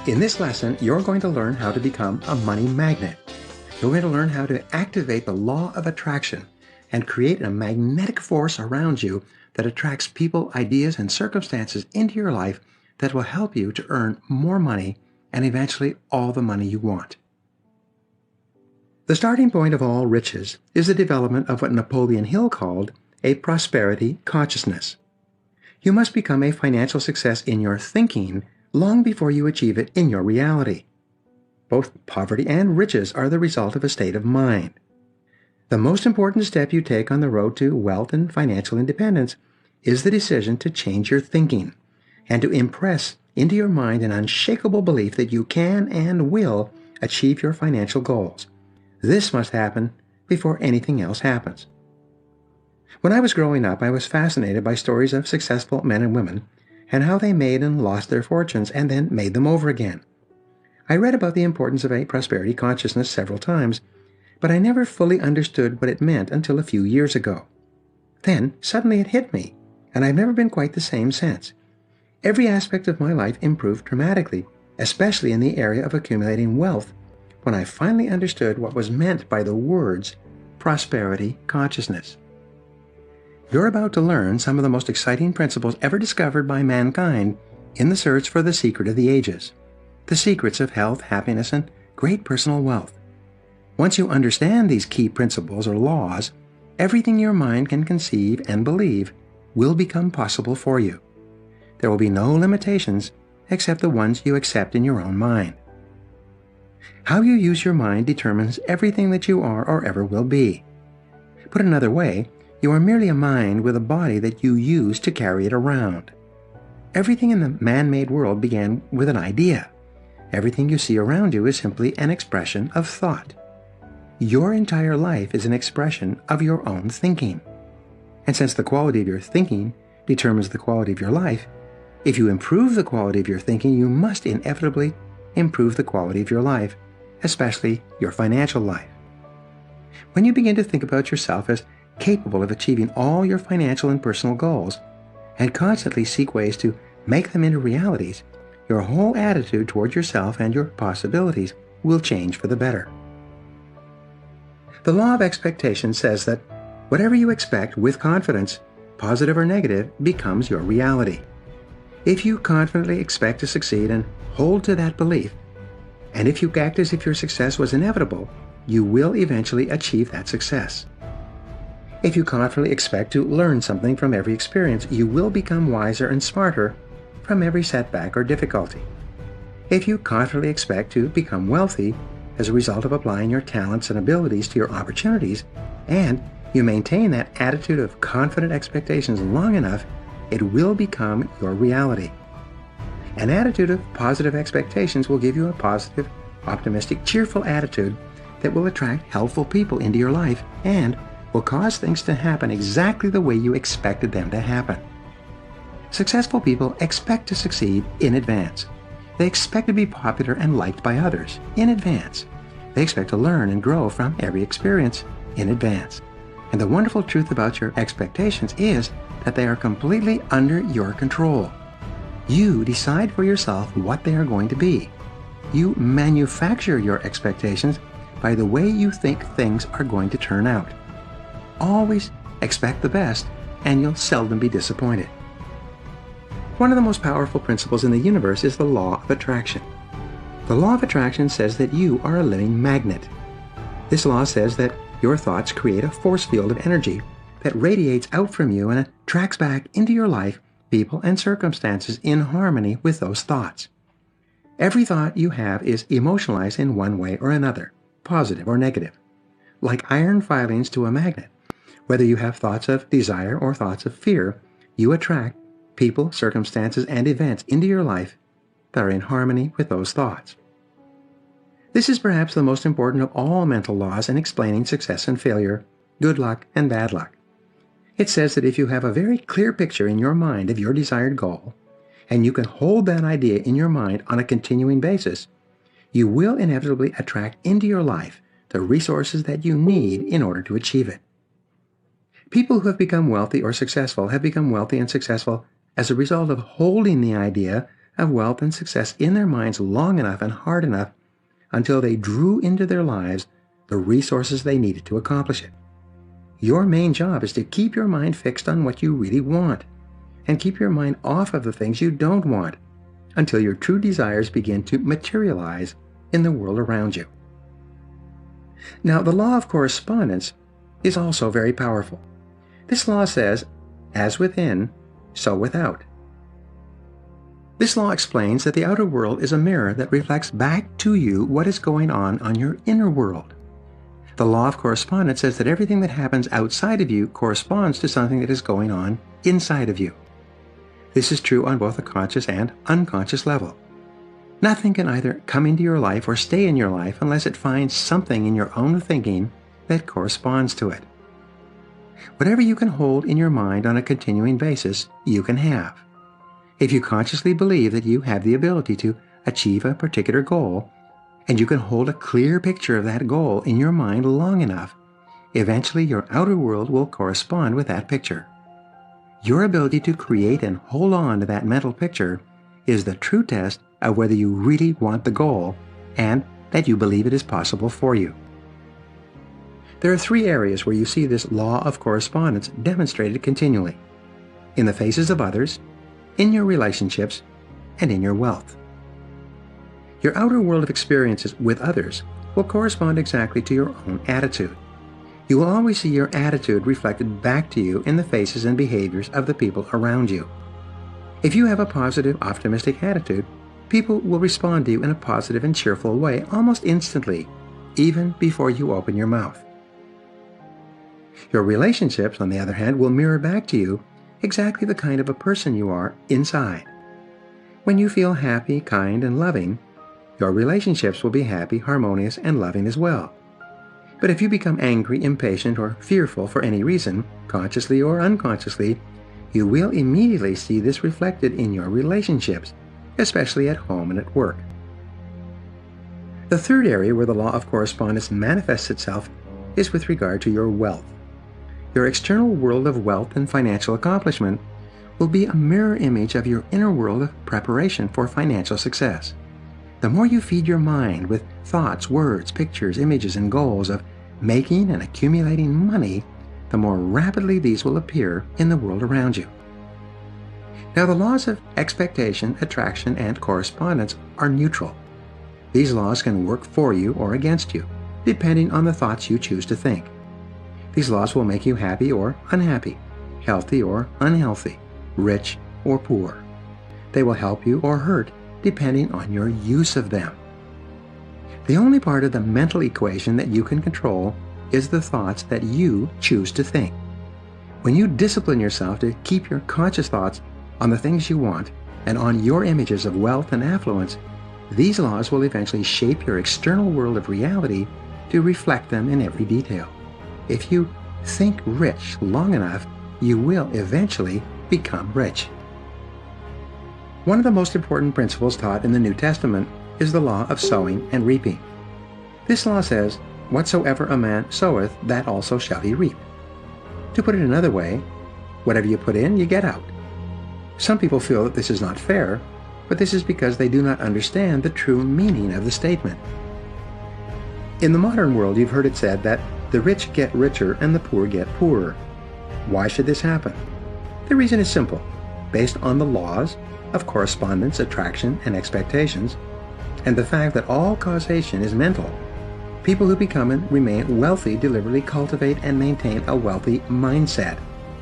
In this lesson, you're going to learn how to become a money magnet. You're going to learn how to activate the law of attraction and create a magnetic force around you that attracts people, ideas, and circumstances into your life that will help you to earn more money and eventually all the money you want. The starting point of all riches is the development of what Napoleon Hill called a prosperity consciousness. You must become a financial success in your thinking long before you achieve it in your reality. Both poverty and riches are the result of a state of mind. The most important step you take on the road to wealth and financial independence is the decision to change your thinking and to impress into your mind an unshakable belief that you can and will achieve your financial goals. This must happen before anything else happens. When I was growing up, I was fascinated by stories of successful men and women and how they made and lost their fortunes and then made them over again. I read about the importance of a prosperity consciousness several times, but I never fully understood what it meant until a few years ago. Then, suddenly it hit me, and I've never been quite the same since. Every aspect of my life improved dramatically, especially in the area of accumulating wealth, when I finally understood what was meant by the words prosperity consciousness. You're about to learn some of the most exciting principles ever discovered by mankind in the search for the secret of the ages, the secrets of health, happiness, and great personal wealth. Once you understand these key principles or laws, everything your mind can conceive and believe will become possible for you. There will be no limitations except the ones you accept in your own mind. How you use your mind determines everything that you are or ever will be. Put another way, you are merely a mind with a body that you use to carry it around. Everything in the man-made world began with an idea. Everything you see around you is simply an expression of thought. Your entire life is an expression of your own thinking. And since the quality of your thinking determines the quality of your life, if you improve the quality of your thinking, you must inevitably improve the quality of your life, especially your financial life. When you begin to think about yourself as capable of achieving all your financial and personal goals, and constantly seek ways to make them into realities, your whole attitude toward yourself and your possibilities will change for the better. The law of expectation says that whatever you expect with confidence, positive or negative, becomes your reality. If you confidently expect to succeed and hold to that belief, and if you act as if your success was inevitable, you will eventually achieve that success. If you confidently expect to learn something from every experience, you will become wiser and smarter from every setback or difficulty. If you confidently expect to become wealthy as a result of applying your talents and abilities to your opportunities, and you maintain that attitude of confident expectations long enough, it will become your reality. An attitude of positive expectations will give you a positive, optimistic, cheerful attitude that will attract helpful people into your life and will cause things to happen exactly the way you expected them to happen. Successful people expect to succeed in advance. They expect to be popular and liked by others in advance. They expect to learn and grow from every experience in advance. And the wonderful truth about your expectations is that they are completely under your control. You decide for yourself what they are going to be. You manufacture your expectations by the way you think things are going to turn out. Always expect the best, and you'll seldom be disappointed. One of the most powerful principles in the universe is the law of attraction. The law of attraction says that you are a living magnet. This law says that your thoughts create a force field of energy that radiates out from you and attracts back into your life people and circumstances in harmony with those thoughts. Every thought you have is emotionalized in one way or another, positive or negative. Like iron filings to a magnet, whether you have thoughts of desire or thoughts of fear, you attract people, circumstances, and events into your life that are in harmony with those thoughts. This is perhaps the most important of all mental laws in explaining success and failure, good luck and bad luck. It says that if you have a very clear picture in your mind of your desired goal, and you can hold that idea in your mind on a continuing basis, you will inevitably attract into your life the resources that you need in order to achieve it. People who have become wealthy or successful have become wealthy and successful as a result of holding the idea of wealth and success in their minds long enough and hard enough until they drew into their lives the resources they needed to accomplish it. Your main job is to keep your mind fixed on what you really want, and keep your mind off of the things you don't want until your true desires begin to materialize in the world around you. Now, the law of correspondence is also very powerful. This law says, as within, so without. This law explains that the outer world is a mirror that reflects back to you what is going on your inner world. The law of correspondence says that everything that happens outside of you corresponds to something that is going on inside of you. This is true on both a conscious and unconscious level. Nothing can either come into your life or stay in your life unless it finds something in your own thinking that corresponds to it. Whatever you can hold in your mind on a continuing basis, you can have. If you consciously believe that you have the ability to achieve a particular goal, and you can hold a clear picture of that goal in your mind long enough, eventually your outer world will correspond with that picture. Your ability to create and hold on to that mental picture is the true test of whether you really want the goal and that you believe it is possible for you. There are 3 areas where you see this law of correspondence demonstrated continually: in the faces of others, in your relationships, and in your wealth. Your outer world of experiences with others will correspond exactly to your own attitude. You will always see your attitude reflected back to you in the faces and behaviors of the people around you. If you have a positive, optimistic attitude, people will respond to you in a positive and cheerful way almost instantly, even before you open your mouth. Your relationships, on the other hand, will mirror back to you exactly the kind of a person you are inside. When you feel happy, kind, and loving, your relationships will be happy, harmonious, and loving as well. But if you become angry, impatient, or fearful for any reason, consciously or unconsciously, you will immediately see this reflected in your relationships, especially at home and at work. The third area where the law of correspondence manifests itself is with regard to your wealth. Your external world of wealth and financial accomplishment will be a mirror image of your inner world of preparation for financial success. The more you feed your mind with thoughts, words, pictures, images, and goals of making and accumulating money, the more rapidly these will appear in the world around you. Now, the laws of expectation, attraction, and correspondence are neutral. These laws can work for you or against you, depending on the thoughts you choose to think. These laws will make you happy or unhappy, healthy or unhealthy, rich or poor. They will help you or hurt depending on your use of them. The only part of the mental equation that you can control is the thoughts that you choose to think. When you discipline yourself to keep your conscious thoughts on the things you want and on your images of wealth and affluence, these laws will eventually shape your external world of reality to reflect them in every detail. If you think rich long enough, you will eventually become rich. One of the most important principles taught in the New Testament is the law of sowing and reaping. This law says, "Whatsoever a man soweth, that also shall he reap." To put it another way, whatever you put in, you get out. Some people feel that this is not fair, but this is because they do not understand the true meaning of the statement. In the modern world, you've heard it said that the rich get richer and the poor get poorer. Why should this happen? The reason is simple. Based on the laws of correspondence, attraction, and expectations, and the fact that all causation is mental, people who become and remain wealthy deliberately cultivate and maintain a wealthy mindset,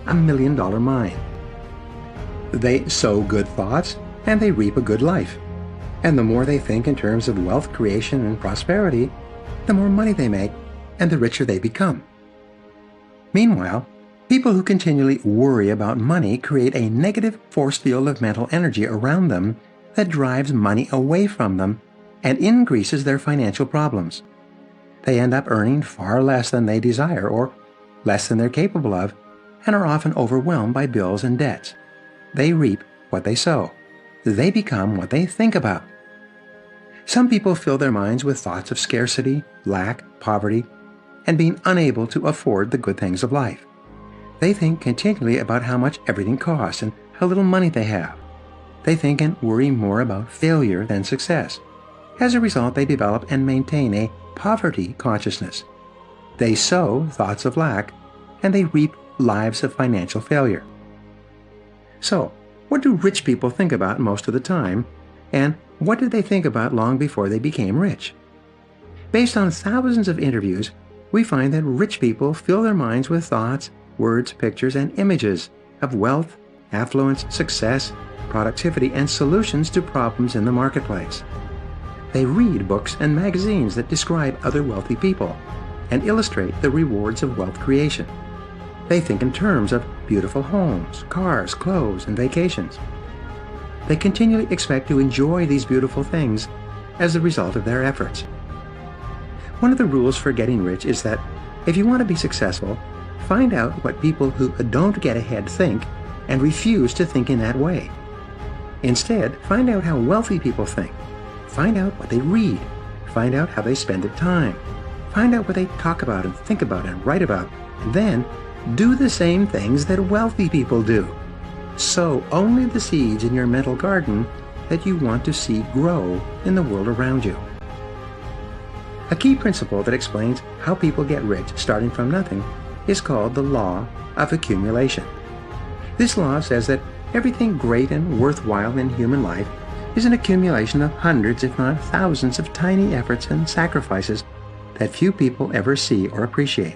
a million-dollar mind. They sow good thoughts and they reap a good life. And the more they think in terms of wealth creation and prosperity, the more money they make and the richer they become. Meanwhile, people who continually worry about money create a negative force field of mental energy around them that drives money away from them and increases their financial problems. They end up earning far less than they desire or less than they're capable of, and are often overwhelmed by bills and debts. They reap what they sow. They become what they think about. Some people fill their minds with thoughts of scarcity, lack, poverty, and being unable to afford the good things of life. They think continually about how much everything costs and how little money they have. They think and worry more about failure than success. As a result, they develop and maintain a poverty consciousness. They sow thoughts of lack, and they reap lives of financial failure. So, what do rich people think about most of the time, and what did they think about long before they became rich? Based on thousands of interviews, we find that rich people fill their minds with thoughts, words, pictures, and images of wealth, affluence, success, productivity, and solutions to problems in the marketplace. They read books and magazines that describe other wealthy people and illustrate the rewards of wealth creation. They think in terms of beautiful homes, cars, clothes, and vacations. They continually expect to enjoy these beautiful things as a result of their efforts. One of the rules for getting rich is that if you want to be successful, find out what people who don't get ahead think and refuse to think in that way. Instead, find out how wealthy people think. Find out what they read. Find out how they spend their time. Find out what they talk about and think about and write about. And then do the same things that wealthy people do. Sow only the seeds in your mental garden that you want to see grow in the world around you. A key principle that explains how people get rich starting from nothing is called the law of accumulation. This law says that everything great and worthwhile in human life is an accumulation of hundreds, if not thousands, of tiny efforts and sacrifices that few people ever see or appreciate.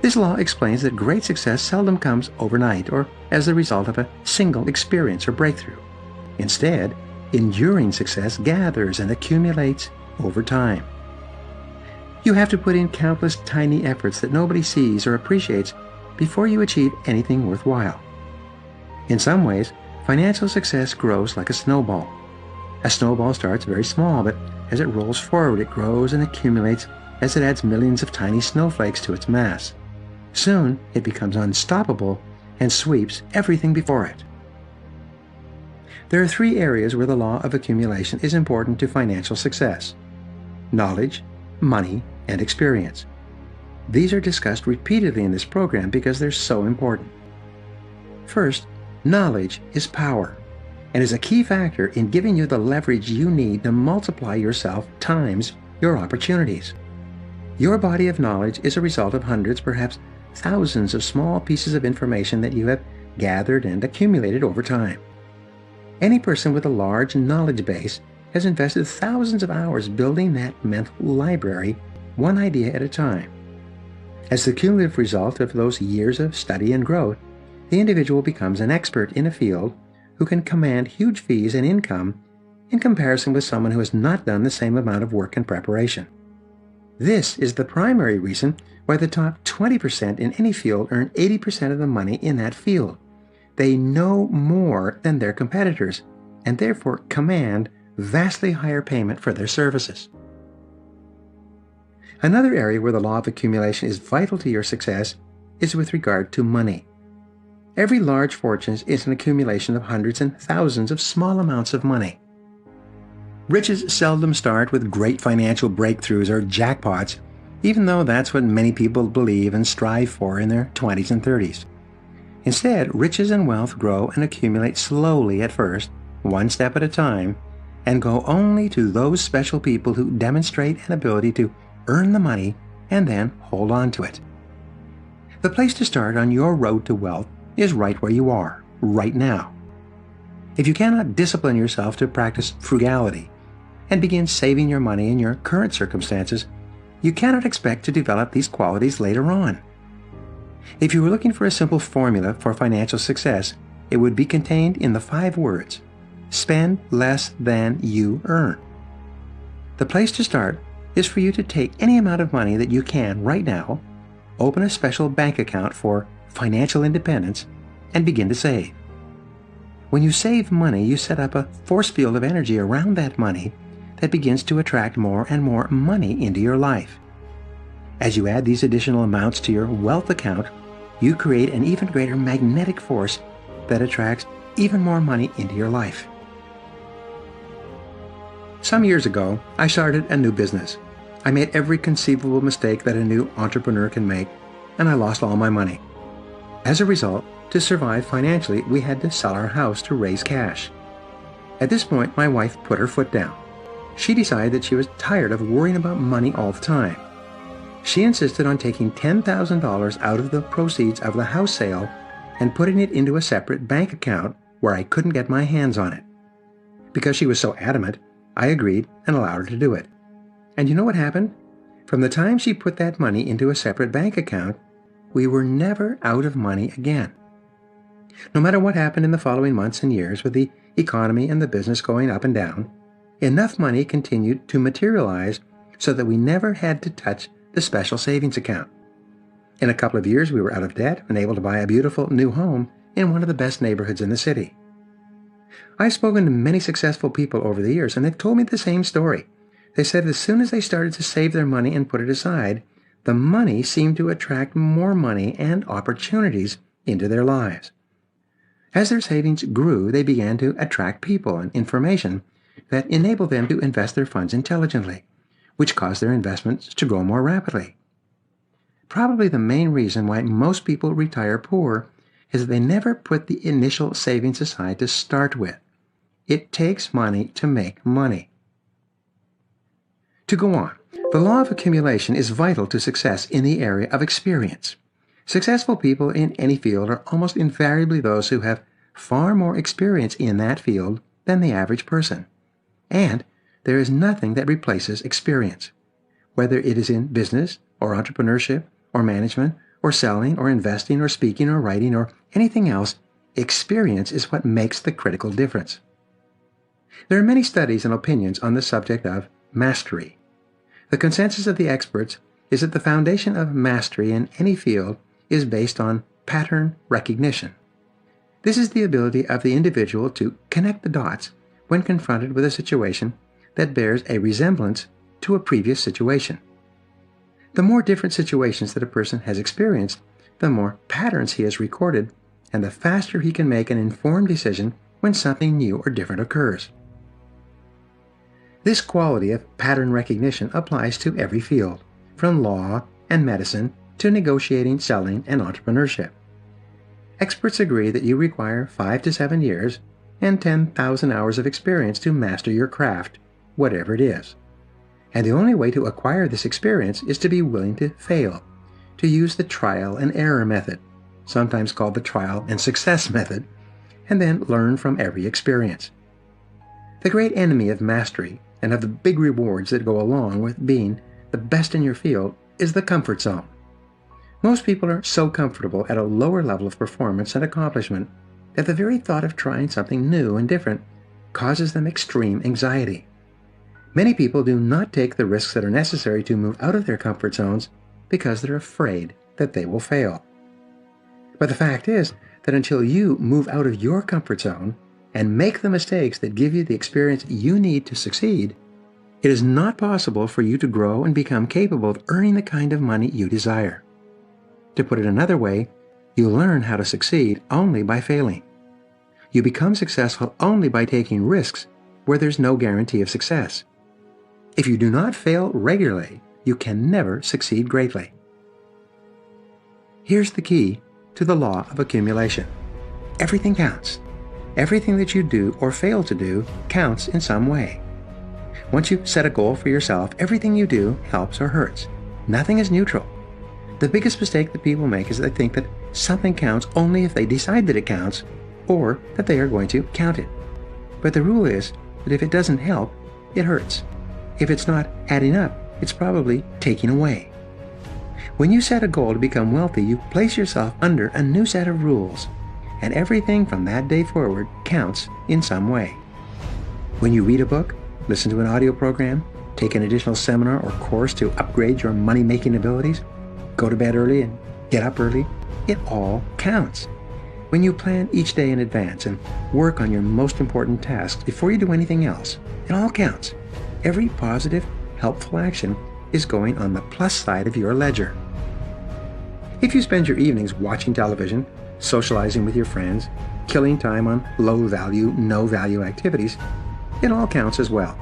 This law explains that great success seldom comes overnight or as the result of a single experience or breakthrough. Instead, enduring success gathers and accumulates over time. You have to put in countless tiny efforts that nobody sees or appreciates before you achieve anything worthwhile. In some ways, financial success grows like a snowball. A snowball starts very small, but as it rolls forward, it grows and accumulates as it adds millions of tiny snowflakes to its mass. Soon, it becomes unstoppable and sweeps everything before it. There are three areas where the law of accumulation is important to financial success: knowledge, money, and experience. These are discussed repeatedly in this program because they're so important. First, knowledge is power and is a key factor in giving you the leverage you need to multiply yourself times your opportunities. Your body of knowledge is a result of hundreds, perhaps thousands of small pieces of information that you have gathered and accumulated over time. Any person with a large knowledge base has invested thousands of hours building that mental library, one idea at a time. As the cumulative result of those years of study and growth, the individual becomes an expert in a field who can command huge fees and income in comparison with someone who has not done the same amount of work and preparation. This is the primary reason why the top 20% in any field earn 80% of the money in that field. They know more than their competitors and therefore command vastly higher payment for their services. Another area where the law of accumulation is vital to your success is with regard to money. Every large fortune is an accumulation of hundreds and thousands of small amounts of money. Riches seldom start with great financial breakthroughs or jackpots, even though that's what many people believe and strive for in their 20s and 30s. Instead, riches and wealth grow and accumulate slowly at first, one step at a time, and go only to those special people who demonstrate an ability to earn the money and then hold on to it. The place to start on your road to wealth is right where you are, right now. If you cannot discipline yourself to practice frugality and begin saving your money in your current circumstances, you cannot expect to develop these qualities later on. If you were looking for a simple formula for financial success, it would be contained in the 5 words: spend less than you earn. The place to start is for you to take any amount of money that you can right now, open a special bank account for financial independence, and begin to save. When you save money, you set up a force field of energy around that money that begins to attract more and more money into your life. As you add these additional amounts to your wealth account, you create an even greater magnetic force that attracts even more money into your life. Some years ago, I started a new business. I made every conceivable mistake that a new entrepreneur can make, and I lost all my money. As a result, to survive financially, we had to sell our house to raise cash. At this point, my wife put her foot down. She decided that she was tired of worrying about money all the time. She insisted on taking $10,000 out of the proceeds of the house sale and putting it into a separate bank account where I couldn't get my hands on it. Because she was so adamant, I agreed and allowed her to do it. And you know what happened? From the time she put that money into a separate bank account, we were never out of money again. No matter what happened in the following months and years with the economy and the business going up and down, enough money continued to materialize so that we never had to touch the special savings account. In a couple of years, we were out of debt and able to buy a beautiful new home in one of the best neighborhoods in the city. I've spoken to many successful people over the years, and they've told me the same story. They said as soon as they started to save their money and put it aside, the money seemed to attract more money and opportunities into their lives. As their savings grew, they began to attract people and information that enabled them to invest their funds intelligently, which caused their investments to grow more rapidly. Probably the main reason why most people retire poor is that they never put the initial savings aside to start with. It takes money to make money. To go on, the law of accumulation is vital to success in the area of experience. Successful people in any field are almost invariably those who have far more experience in that field than the average person. And there is nothing that replaces experience. Whether it is in business or entrepreneurship or management or selling or investing or speaking or writing or anything else, experience is what makes the critical difference. There are many studies and opinions on the subject of mastery. The consensus of the experts is that the foundation of mastery in any field is based on pattern recognition. This is the ability of the individual to connect the dots when confronted with a situation that bears a resemblance to a previous situation. The more different situations that a person has experienced, the more patterns he has recorded, and the faster he can make an informed decision when something new or different occurs. This quality of pattern recognition applies to every field, from law and medicine to negotiating, selling, and entrepreneurship. Experts agree that you require 5 to 7 years and 10,000 hours of experience to master your craft, whatever it is. And the only way to acquire this experience is to be willing to fail, to use the trial and error method, sometimes called the trial and success method, and then learn from every experience. The great enemy of mastery and of the big rewards that go along with being the best in your field is the comfort zone. Most people are so comfortable at a lower level of performance and accomplishment that the very thought of trying something new and different causes them extreme anxiety. Many people do not take the risks that are necessary to move out of their comfort zones because they're afraid that they will fail. But the fact is that until you move out of your comfort zone and make the mistakes that give you the experience you need to succeed, it is not possible for you to grow and become capable of earning the kind of money you desire. To put it another way, you learn how to succeed only by failing. You become successful only by taking risks where there's no guarantee of success. If you do not fail regularly, you can never succeed greatly. Here's the key to the law of accumulation. Everything counts. Everything that you do or fail to do counts in some way. Once you set a goal for yourself, everything you do helps or hurts. Nothing is neutral. The biggest mistake that people make is they think that something counts only if they decide that it counts, or that they are going to count it. But the rule is that if it doesn't help, it hurts. If it's not adding up, it's probably taking away. When you set a goal to become wealthy, you place yourself under a new set of rules, and everything from that day forward counts in some way. When you read a book, listen to an audio program, take an additional seminar or course to upgrade your money-making abilities, go to bed early and get up early, it all counts. When you plan each day in advance and work on your most important tasks before you do anything else, it all counts. Every positive, helpful action is going on the plus side of your ledger. If you spend your evenings watching television, socializing with your friends, killing time on low-value, no-value activities, it all counts as well,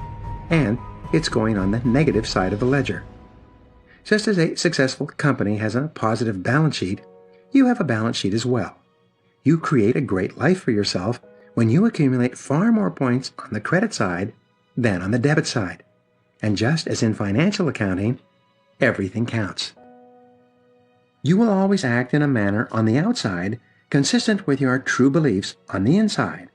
and it's going on the negative side of the ledger. Just as a successful company has a positive balance sheet, you have a balance sheet as well. You create a great life for yourself when you accumulate far more points on the credit side than on the debit side. And just as in financial accounting, everything counts. You will always act in a manner on the outside consistent with your true beliefs on the inside.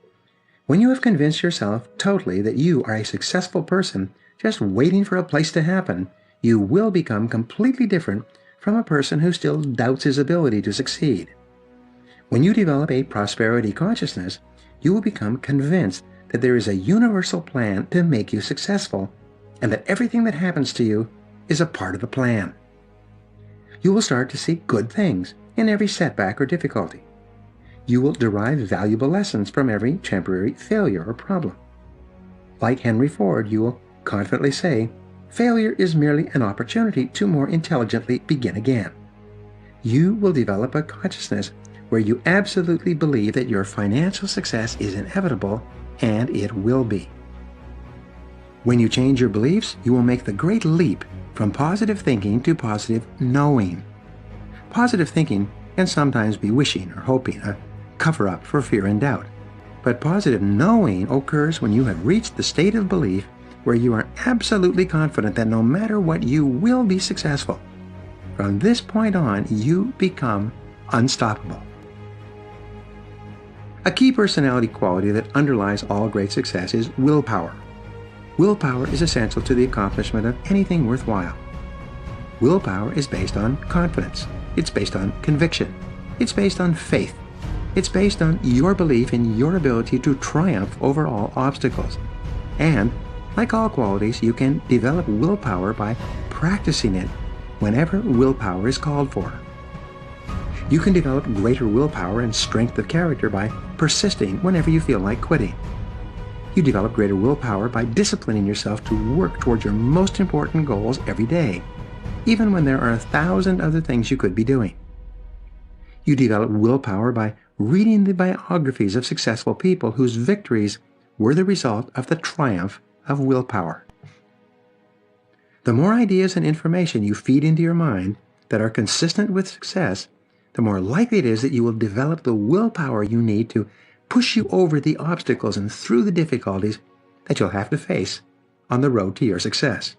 When you have convinced yourself totally that you are a successful person just waiting for a place to happen, you will become completely different from a person who still doubts his ability to succeed. When you develop a prosperity consciousness, you will become convinced that there is a universal plan to make you successful, and that everything that happens to you is a part of the plan. You will start to see good things in every setback or difficulty. You will derive valuable lessons from every temporary failure or problem. Like Henry Ford, you will confidently say, failure is merely an opportunity to more intelligently begin again. You will develop a consciousness where you absolutely believe that your financial success is inevitable, and it will be. When you change your beliefs, you will make the great leap from positive thinking to positive knowing. Positive thinking can sometimes be wishing or hoping, a cover-up for fear and doubt. But positive knowing occurs when you have reached the state of belief where you are absolutely confident that no matter what, you will be successful. From this point on, you become unstoppable. A key personality quality that underlies all great success is willpower. Willpower is essential to the accomplishment of anything worthwhile. Willpower is based on confidence. It's based on conviction. It's based on faith. It's based on your belief in your ability to triumph over all obstacles. And, like all qualities, you can develop willpower by practicing it whenever willpower is called for. You can develop greater willpower and strength of character by persisting whenever you feel like quitting. You develop greater willpower by disciplining yourself to work towards your most important goals every day, even when there are 1,000 other things you could be doing. You develop willpower by reading the biographies of successful people whose victories were the result of the triumph of willpower. The more ideas and information you feed into your mind that are consistent with success, the more likely it is that you will develop the willpower you need to push you over the obstacles and through the difficulties that you'll have to face on the road to your success.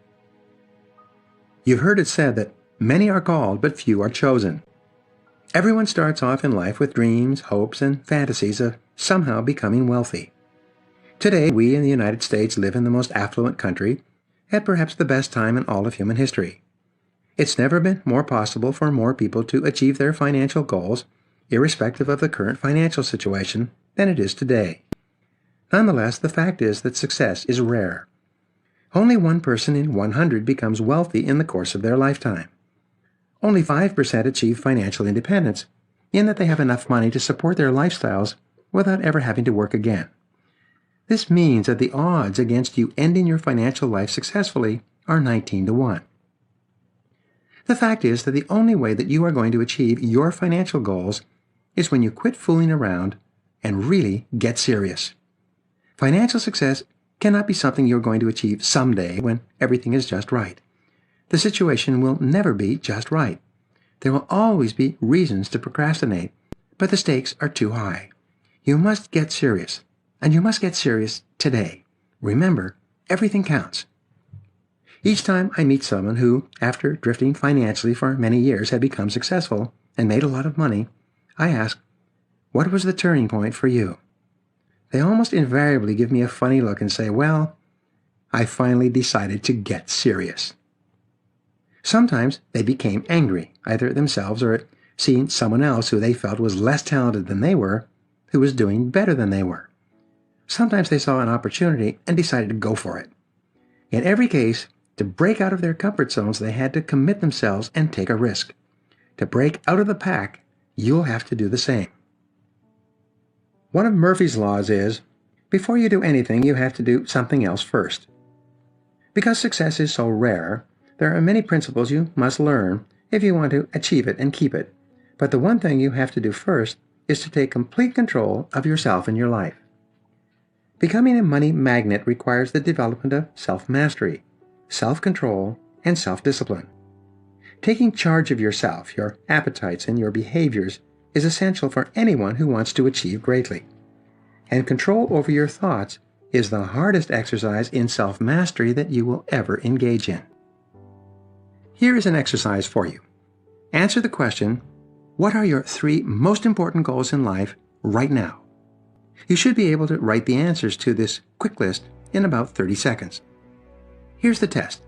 You've heard it said that many are called, but few are chosen. Everyone starts off in life with dreams, hopes, and fantasies of somehow becoming wealthy. Today, we in the United States live in the most affluent country at perhaps the best time in all of human history. It's never been more possible for more people to achieve their financial goals, irrespective of the current financial situation, than it is today. Nonetheless, the fact is that success is rare. Only 1 person in 100 becomes wealthy in the course of their lifetime. Only 5% achieve financial independence, in that they have enough money to support their lifestyles without ever having to work again. This means that the odds against you ending your financial life successfully are 19 to 1. The fact is that the only way that you are going to achieve your financial goals is when you quit fooling around and really get serious. Financial success cannot be something you're going to achieve someday when everything is just right. The situation will never be just right. There will always be reasons to procrastinate, but the stakes are too high. You must get serious, and you must get serious today. Remember, everything counts. Each time I meet someone who, after drifting financially for many years, had become successful and made a lot of money, I ask, what was the turning point for you? They almost invariably give me a funny look and say, well, I finally decided to get serious. Sometimes they became angry, either at themselves or at seeing someone else who they felt was less talented than they were, who was doing better than they were. Sometimes they saw an opportunity and decided to go for it. In every case, to break out of their comfort zones, they had to commit themselves and take a risk. To break out of the pack, you'll have to do the same. One of Murphy's laws is, before you do anything, you have to do something else first. Because success is so rare, there are many principles you must learn if you want to achieve it and keep it. But the one thing you have to do first is to take complete control of yourself and your life. Becoming a money magnet requires the development of self-mastery, self-control, and self-discipline. Taking charge of yourself, your appetites, and your behaviors is essential for anyone who wants to achieve greatly. And control over your thoughts is the hardest exercise in self-mastery that you will ever engage in. Here is an exercise for you. Answer the question, what are your 3 most important goals in life right now? You should be able to write the answers to this quick list in about 30 seconds. Here's the test.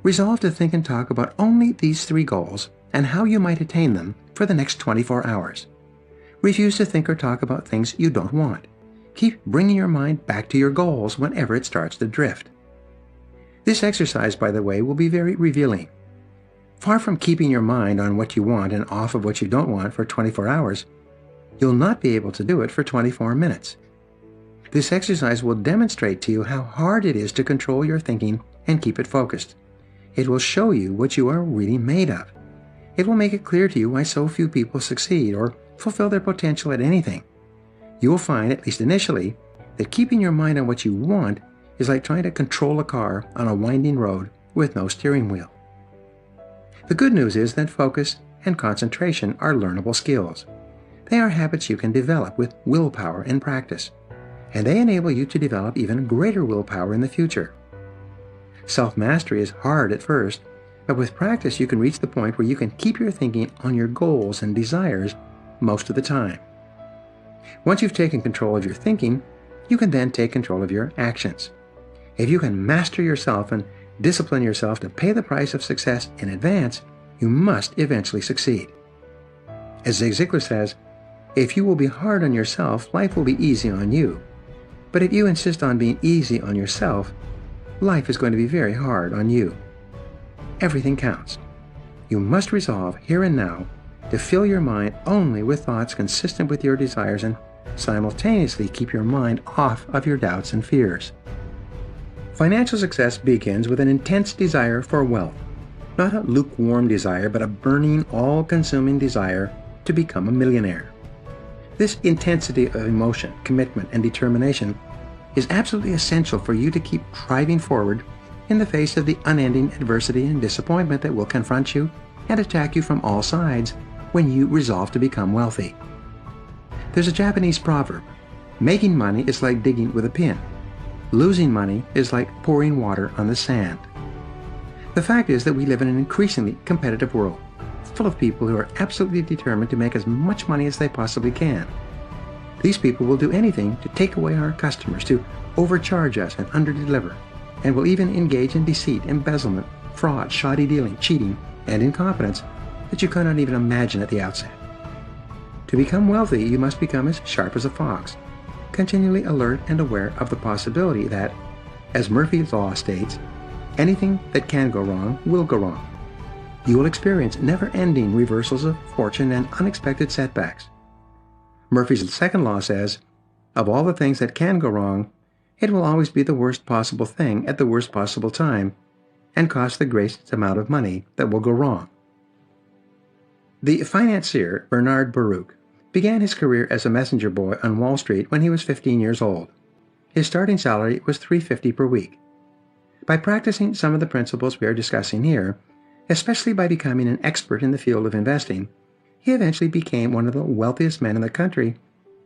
Resolve to think and talk about only these 3 goals and how you might attain them for the next 24 hours. Refuse to think or talk about things you don't want. Keep bringing your mind back to your goals whenever it starts to drift. This exercise, by the way, will be very revealing. Far from keeping your mind on what you want and off of what you don't want for 24 hours, you'll not be able to do it for 24 minutes. This exercise will demonstrate to you how hard it is to control your thinking and keep it focused. It will show you what you are really made of. It will make it clear to you why so few people succeed or fulfill their potential at anything. You will find, at least initially, that keeping your mind on what you want is like trying to control a car on a winding road with no steering wheel. The good news is that focus and concentration are learnable skills. They are habits you can develop with willpower and practice, and they enable you to develop even greater willpower in the future. Self-mastery is hard at first, but with practice you can reach the point where you can keep your thinking on your goals and desires most of the time. Once you've taken control of your thinking, you can then take control of your actions. If you can master yourself and discipline yourself to pay the price of success in advance, you must eventually succeed. As Zig Ziglar says, if you will be hard on yourself, life will be easy on you. But if you insist on being easy on yourself, life is going to be very hard on you. Everything counts. You must resolve here and now to fill your mind only with thoughts consistent with your desires and simultaneously keep your mind off of your doubts and fears. Financial success begins with an intense desire for wealth, not a lukewarm desire, but a burning, all-consuming desire to become a millionaire. This intensity of emotion, commitment, and determination is absolutely essential for you to keep driving forward in the face of the unending adversity and disappointment that will confront you and attack you from all sides when you resolve to become wealthy. There's a Japanese proverb, making money is like digging with a pin. Losing money is like pouring water on the sand. The fact is that we live in an increasingly competitive world, full of people who are absolutely determined to make as much money as they possibly can. These people will do anything to take away our customers, to overcharge us and underdeliver, and will even engage in deceit, embezzlement, fraud, shoddy dealing, cheating, and incompetence that you cannot even imagine at the outset. To become wealthy, you must become as sharp as a fox, continually alert and aware of the possibility that, as Murphy's Law states, anything that can go wrong will go wrong. You will experience never-ending reversals of fortune and unexpected setbacks. Murphy's second law says, of all the things that can go wrong, it will always be the worst possible thing at the worst possible time and cost the greatest amount of money that will go wrong. The financier Bernard Baruch began his career as a messenger boy on Wall Street when he was 15 years old. His starting salary was $3.50 per week. By practicing some of the principles we are discussing here, especially by becoming an expert in the field of investing, he eventually became one of the wealthiest men in the country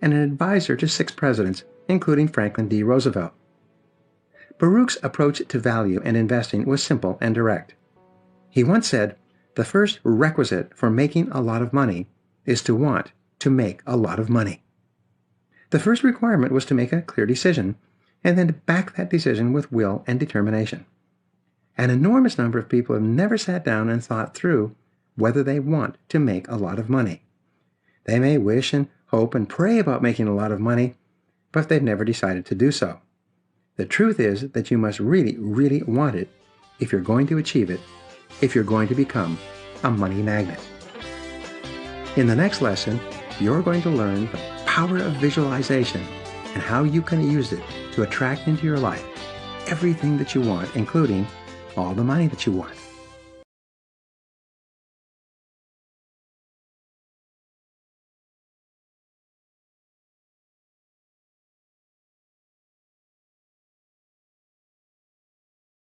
and an advisor to 6 presidents, including Franklin D. Roosevelt. Baruch's approach to value and investing was simple and direct. He once said, "The first requisite for making a lot of money is to want to make a lot of money." The first requirement was to make a clear decision, and then to back that decision with will and determination. An enormous number of people have never sat down and thought through whether they want to make a lot of money. They may wish and hope and pray about making a lot of money, but they've never decided to do so. The truth is that you must really, really want it if you're going to achieve it, if you're going to become a money magnet. In the next lesson, you're going to learn the power of visualization and how you can use it to attract into your life everything that you want, including all the money that you want.